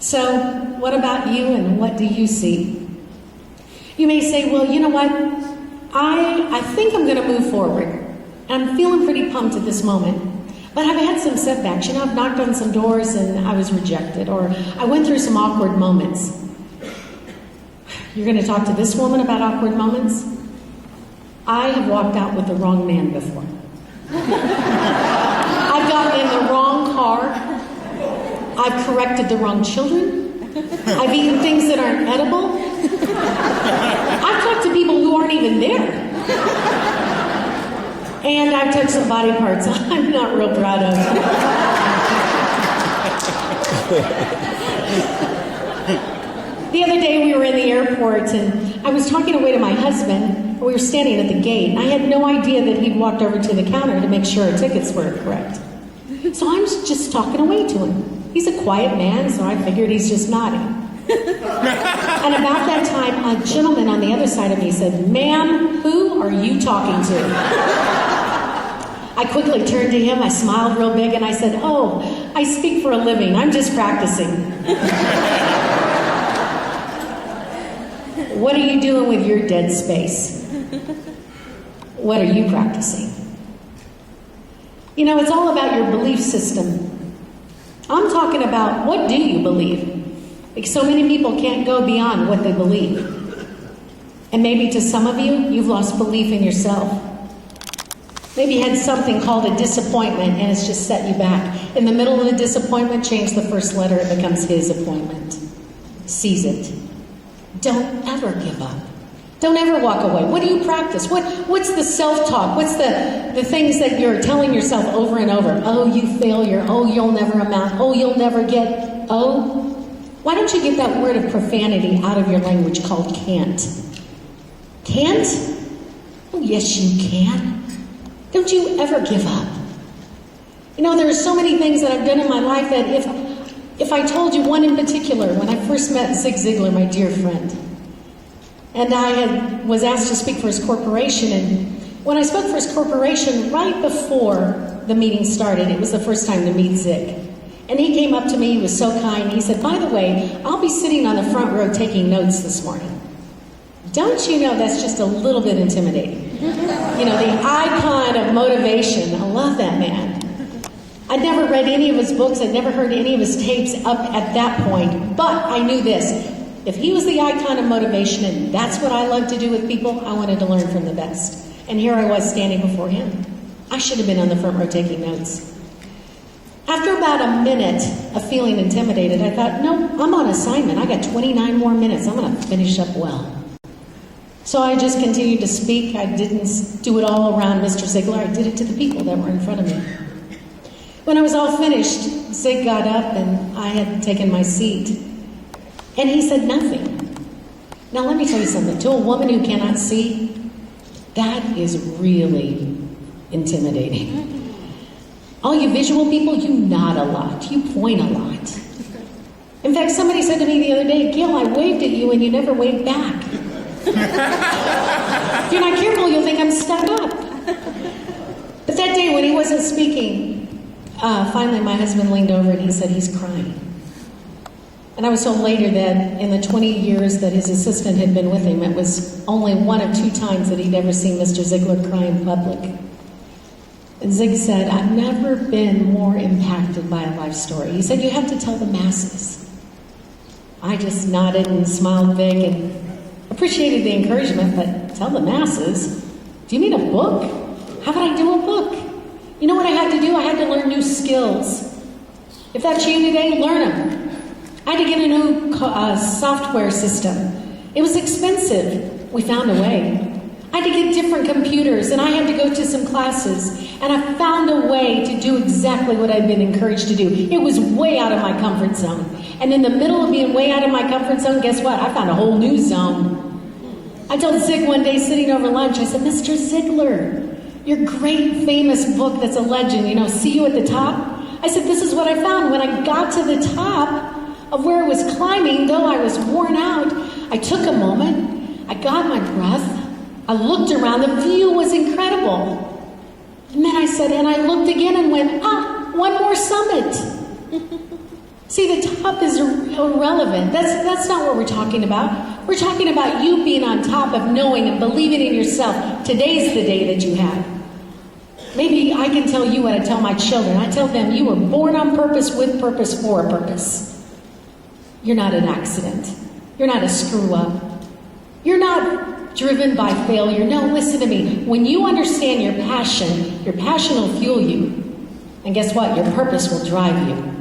So, what about you and what do you see? You may say, well, you know what? I think I'm going to move forward. I'm feeling pretty pumped at this moment. But I've had some setbacks. I've knocked on some doors and I was rejected, or I went through some awkward moments. You're going to talk to this woman about awkward moments? I have walked out with the wrong man before. I've gotten in the wrong car. I've corrected the wrong children. I've eaten things that aren't edible. I've talked to people who aren't even there. And I've touched some body parts I'm not real proud of. The other day we were in the airport and I was talking away to my husband. We were standing at the gate and I had no idea that he'd walked over to the counter to make sure our tickets were correct. So I'm just talking away to him. He's a quiet man, so I figured he's just nodding. And about that time, a gentleman on the other side of me said, "Ma'am, who are you talking to?" I quickly turned to him, I smiled real big, and I said, "Oh, I speak for a living. I'm just practicing." What are you doing with your dead space? What are you practicing? It's all about your belief system. I'm talking about, what do you believe? Because so many people can't go beyond what they believe. And maybe to some of you, you've lost belief in yourself. Maybe you had something called a disappointment and it's just set you back. In the middle of the disappointment, change the first letter, it becomes his appointment. Seize it. Don't ever give up. Don't ever walk away. What do you practice? What's the self-talk? What's the things that you're telling yourself over and over? Oh, you failure. Oh, you'll never amount. Oh, you'll never get. Oh. Why don't you get that word of profanity out of your language called can't? Can't? Oh, yes, you can. Don't you ever give up. There are so many things that I've done in my life that if I told you one in particular, when I first met Zig Ziglar, my dear friend, and I was asked to speak for his corporation, and when I spoke for his corporation, right before the meeting started, it was the first time to meet Zig. And he came up to me, he was so kind, he said, "By the way, I'll be sitting on the front row taking notes this morning." Don't you know that's just a little bit intimidating? The icon of motivation. I love that man. I'd never read any of his books, I'd never heard any of his tapes up at that point, but I knew this. If he was the icon of motivation, and that's what I love to do with people, I wanted to learn from the best. And here I was standing before him. I should have been on the front row taking notes. After about a minute of feeling intimidated, I thought, no, I'm on assignment. I got 29 more minutes. I'm going to finish up well. So I just continued to speak. I didn't do it all around Mr. Ziglar. I did it to the people that were in front of me. When I was all finished, Zig got up and I had taken my seat. And he said nothing. Now let me tell you something. To a woman who cannot see, that is really intimidating. All you visual people, you nod a lot. You point a lot. In fact, somebody said to me the other day, "Gail, I waved at you and you never waved back." If you're not careful, you'll think I'm stuck up. But that day when he wasn't speaking, finally my husband leaned over and he said he's crying. And I was told later that in the 20 years that his assistant had been with him, it was only one of 2 times that he'd ever seen Mr. Ziglar cry in public. And Zig said, "I've never been more impacted by a life story." He said, "You have to tell the masses." I just nodded and smiled big and appreciated the encouragement, but tell the masses? Do you mean a book? How would I do a book? You know what I had to do? I had to learn new skills. If that's you today, learn them. I had to get a new software system. It was expensive. We found a way. I had to get different computers, and I had to go to some classes, and I found a way to do exactly what I'd been encouraged to do. It was way out of my comfort zone. And in the middle of being way out of my comfort zone, guess what? I found a whole new zone. I told Zig one day, sitting over lunch, I said, "Mr. Ziglar, your great famous book that's a legend, See You at the Top?" I said, "This is what I found. When I got to the top of where I was climbing, though I was worn out, I took a moment, I got my breath, I looked around, the view was incredible. And then I said, and I looked again and went, one more summit." See, the top is irrelevant. That's not what we're talking about. We're talking about you being on top of knowing and believing in yourself. Today's the day that you have. Maybe I can tell you what I tell my children. I tell them, you were born on purpose, with purpose, for a purpose. You're not an accident. You're not a screw-up. You're not driven by failure. No, listen to me. When you understand your passion will fuel you. And guess what? Your purpose will drive you.